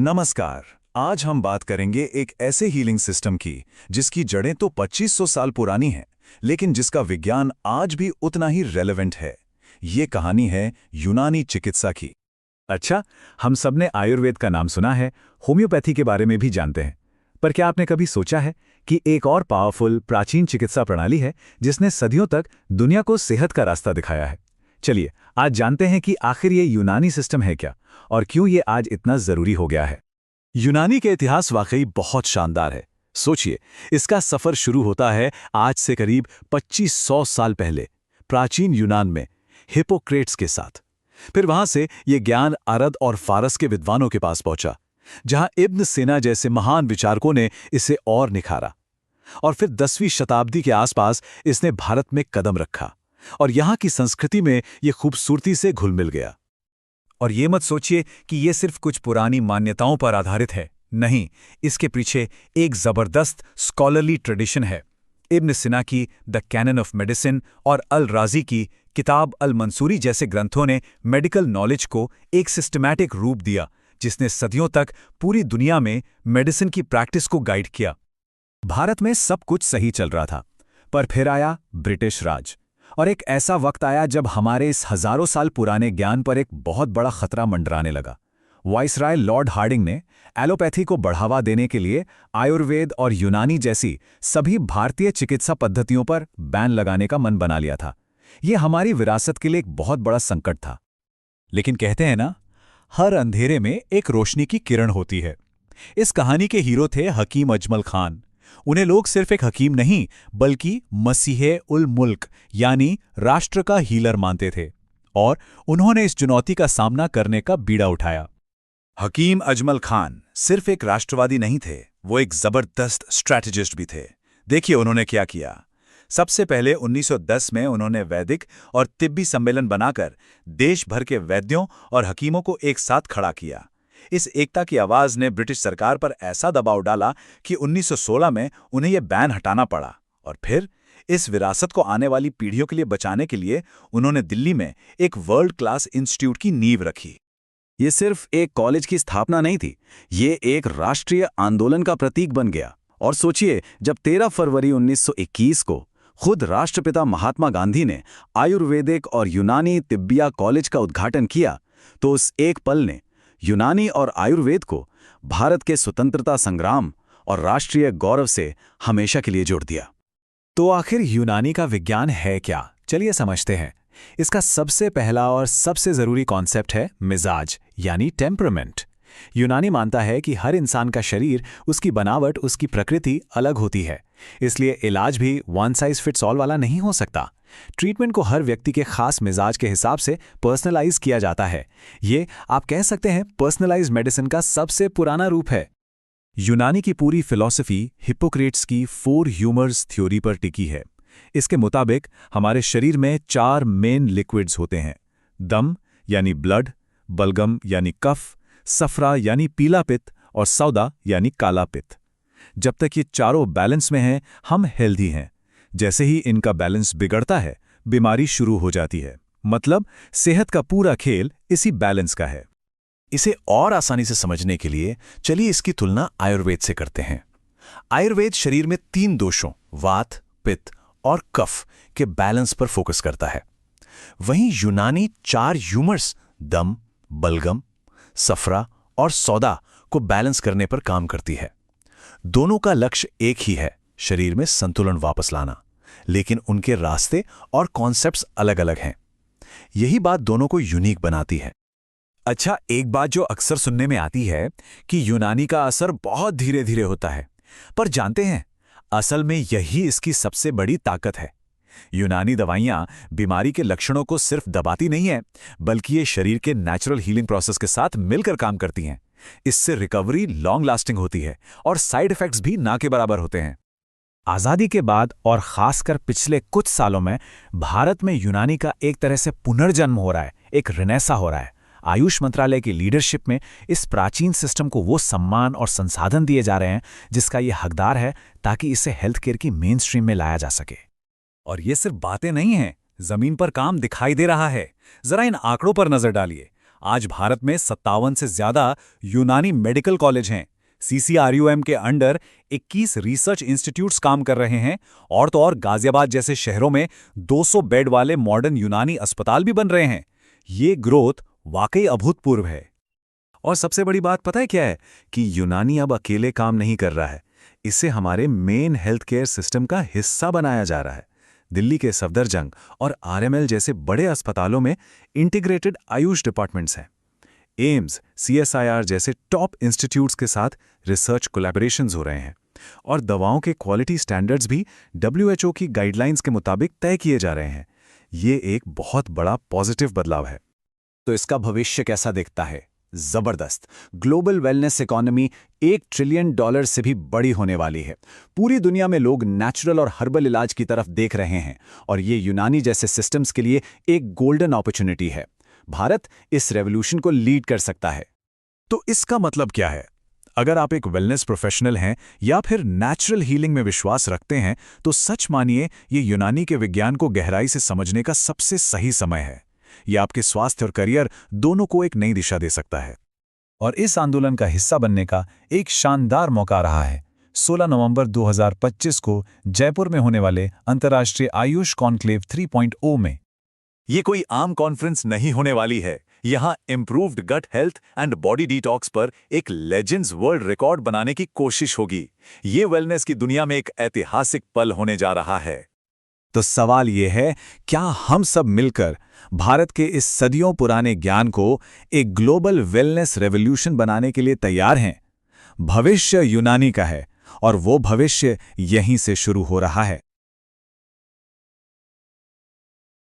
नमस्कार। आज हम बात करेंगे एक ऐसे हीलिंग सिस्टम की जिसकी जड़ें तो 2500 साल पुरानी हैं, लेकिन जिसका विज्ञान आज भी उतना ही रेलेवेंट है। ये कहानी है यूनानी चिकित्सा की। अच्छा, हम सबने आयुर्वेद का नाम सुना है, होम्योपैथी के बारे में भी जानते हैं। पर क्या आपने कभी सोचा है कि एक और पावरफुल प्राचीन चिकित्सा प्रणाली है जिसने सदियों तक दुनिया को सेहत का रास्ता दिखाया है? चलिए, आज जानते हैं कि आखिर ये यूनानी सिस्टम है क्या और क्यों ये आज इतना जरूरी हो गया है। यूनानी के इतिहास वाकई बहुत शानदार है। सोचिए, इसका सफर शुरू होता है आज से करीब 2500 साल पहले प्राचीन यूनान में हिप्पोक्रेट्स के साथ। फिर वहां से ये ज्ञान अरब और फारस के विद्वानों के पास पहुंचा, जहां इब्न सीना जैसे महान विचारकों ने इसे और निखारा। और फिर 10वीं शताब्दी के आसपास इसने भारत में कदम रखा और यहां की संस्कृति में ये खूबसूरती से घुल मिल गया। और ये मत सोचिए कि ये सिर्फ कुछ पुरानी मान्यताओं पर आधारित है। नहीं, इसके पीछे एक जबरदस्त स्कॉलरली ट्रेडिशन है। इब्न सिना की द कैनन ऑफ मेडिसिन और अल राजी की किताब अल मंसूरी जैसे ग्रंथों ने मेडिकल नॉलेज को एक सिस्टमैटिक रूप दिया, जिसने सदियों तक पूरी दुनिया में मेडिसिन की प्रैक्टिस को गाइड किया। भारत में सब कुछ सही चल रहा था, पर फिर आया ब्रिटिश राज, और एक ऐसा वक्त आया जब हमारे इस हजारों साल पुराने ज्ञान पर एक बहुत बड़ा खतरा मंडराने लगा। वाइसराय लॉर्ड हार्डिंग ने एलोपैथी को बढ़ावा देने के लिए आयुर्वेद और यूनानी जैसी सभी भारतीय चिकित्सा पद्धतियों पर बैन लगाने का मन बना लिया था। यह हमारी विरासत के लिए एक बहुत बड़ा संकट था। लेकिन कहते हैं ना, हर अंधेरे में एक रोशनी की किरण होती है। इस कहानी के हीरो थे हकीम अजमल खान। उन्हें लोग सिर्फ एक हकीम नहीं, बल्कि मसीहे उल मुल्क यानी राष्ट्र का हीलर मानते थे, और उन्होंने इस चुनौती का सामना करने का बीड़ा उठाया। हकीम अजमल खान सिर्फ एक राष्ट्रवादी नहीं थे, वो एक जबरदस्त स्ट्रैटेजिस्ट भी थे। देखिए उन्होंने क्या किया। सबसे पहले 1910 में उन्होंने वैदिक और तिब्बी सम्मेलन बनाकर देश भर के वैद्यों और हकीमों को एक साथ खड़ा किया। इस एकता की आवाज ने ब्रिटिश सरकार पर ऐसा दबाव डाला कि 1916 में उन्हें यह बैन हटाना पड़ा। और फिर इस विरासत को आने वाली पीढ़ियों के लिए बचाने के लिए उन्होंने दिल्ली में एक वर्ल्ड क्लास इंस्टीट्यूट की नींव रखी। ये सिर्फ एक कॉलेज की स्थापना नहीं थी, ये एक राष्ट्रीय आंदोलन का प्रतीक बन गया। और सोचिए, जब 13 फरवरी 1921 को खुद राष्ट्रपिता महात्मा गांधी ने आयुर्वेदिक और यूनानी तिब्बिया कॉलेज का उद्घाटन किया, तो उस एक पल ने यूनानी और आयुर्वेद को भारत के स्वतंत्रता संग्राम और राष्ट्रीय गौरव से हमेशा के लिए जोड़ दिया। तो आखिर यूनानी का विज्ञान है क्या? चलिए समझते हैं। इसका सबसे पहला और सबसे जरूरी कॉन्सेप्ट है मिजाज, यानी टेम्परामेंट। यूनानी मानता है कि हर इंसान का शरीर, उसकी बनावट, उसकी प्रकृति अलग होती है। इसलिए इलाज भी वन साइज फिट्स ऑल वाला नहीं हो सकता। ट्रीटमेंट को हर व्यक्ति के खास मिजाज के हिसाब से पर्सनलाइज किया जाता है। ये आप कह सकते हैं पर्सनलाइज्ड मेडिसिन का सबसे पुराना रूप है। यूनानी की पूरी फिलॉसफी हिप्पोक्रेट्स की 4 ह्यूमर्स थ्योरी पर टिकी है। इसके मुताबिक हमारे शरीर में 4 मेन लिक्विड्स होते हैं: दम यानी ब्लड, बलगम यानी कफ, सफरा यानी पीला पित्त और सौदा यानी काला पित्त। जब तक ये चारों बैलेंस में हैं, हम हेल्दी हैं। जैसे ही इनका बैलेंस बिगड़ता है, बीमारी शुरू हो जाती है। मतलब सेहत का पूरा खेल इसी बैलेंस का है। इसे और आसानी से समझने के लिए चलिए इसकी तुलना आयुर्वेद से करते हैं। आयुर्वेद शरीर में 3 दोषों वात, पित्त और कफ के बैलेंस पर फोकस करता है। वहीं यूनानी 4 ह्यूमर्स दम, बलगम, सफरा और सौदा को बैलेंस करने पर काम करती है। दोनों का लक्ष्य एक ही है, शरीर में संतुलन वापस लाना, लेकिन उनके रास्ते और कॉन्सेप्ट्स अलग-अलग हैं। यही बात दोनों को यूनिक बनाती है। अच्छा, एक बात जो अक्सर सुनने में आती है कि यूनानी का असर बहुत धीरे धीरे होता है, पर जानते हैं असल में यही इसकी सबसे बड़ी ताकत है। यूनानी दवाइयां बीमारी के लक्षणों को सिर्फ दबाती नहीं है, बल्कि ये शरीर के नेचुरल हीलिंग प्रोसेस के साथ मिलकर काम करती हैं। इससे रिकवरी लॉन्ग लास्टिंग होती है और साइड इफेक्ट्स भी ना के बराबर होते हैं। आज़ादी के बाद और खासकर पिछले कुछ सालों में भारत में यूनानी का एक तरह से पुनर्जन्म हो रहा है, एक रिनेसा हो रहा है। आयुष मंत्रालय की लीडरशिप में इस प्राचीन सिस्टम को वो सम्मान और संसाधन दिए जा रहे हैं जिसका ये हकदार है, ताकि इसे हेल्थ केयर की मेन स्ट्रीम में लाया जा सके। और ये सिर्फ बातें नहीं हैं, जमीन पर काम दिखाई दे रहा है। जरा इन आंकड़ों पर नजर डालिए। आज भारत में 57 से ज्यादा यूनानी मेडिकल कॉलेज हैं। CCRUM के अंडर 21 रिसर्च इंस्टीट्यूट्स काम कर रहे हैं और तो और गाजियाबाद जैसे शहरों में 200 बेड वाले मॉडर्न यूनानी अस्पताल भी बन रहे हैं। ये ग्रोथ वाकई अभूतपूर्व है। और सबसे बड़ी बात पता है क्या है कि यूनानी अब अकेले काम नहीं कर रहा है, इसे हमारे मेन हेल्थ केयर सिस्टम का हिस्सा बनाया जा रहा है। दिल्ली के सफदरजंग और RML जैसे बड़े अस्पतालों में इंटीग्रेटेड आयुष डिपार्टमेंट्स हैं। एम्स, CSIR जैसे टॉप इंस्टीट्यूट्स के साथ रिसर्च कोलैबोरेशंस हो रहे हैं और दवाओं के क्वालिटी स्टैंडर्ड्स भी WHO की गाइडलाइंस के मुताबिक तय किए जा रहे हैं। ये एक बहुत बड़ा पॉजिटिव बदलाव है। तो इसका भविष्य कैसा दिखता है? जबरदस्त। ग्लोबल वेलनेस इकोनॉमी $1 ट्रिलियन से भी बड़ी होने वाली है। पूरी दुनिया में लोग नेचुरल और हर्बल इलाज की तरफ देख रहे हैं और ये यूनानी जैसे सिस्टम्स के लिए एक गोल्डन अपॉर्चुनिटी है। भारत इस रेवोल्यूशन को लीड कर सकता है। तो इसका मतलब क्या है? अगर आप एक वेलनेस प्रोफेशनल हैं या फिर नेचुरल हीलिंग में विश्वास रखते हैं तो सच मानिए ये यूनानी के विज्ञान को गहराई से समझने का सबसे सही समय है। ये आपके स्वास्थ्य और करियर दोनों को एक नई दिशा दे सकता है। और इस आंदोलन का हिस्सा बनने का एक शानदार मौका रहा है 16 नवंबर 2025 को जयपुर में होने वाले अंतर्राष्ट्रीय आयुष कॉन्क्लेव 3.0 में। ये कोई आम कॉन्फ्रेंस नहीं होने वाली है। यहाँ improved gut health and body detox पर एक लेजेंड्स वर्ल्ड रिकॉर्ड बनाने की कोशिश होगी। ये वेलनेस की दुनिया में एक ऐतिहासिक पल होने जा रहा है। तो सवाल ये है, क्या हम सब मिलकर भारत के इस सदियों पुराने ज्ञान को एक ग्लोबल वेलनेस रेवोल्यूशन बनाने के लिए तैयार हैं? भविष्य यूनानी का है और वो भविष्य यहीं से शुरू हो रहा है।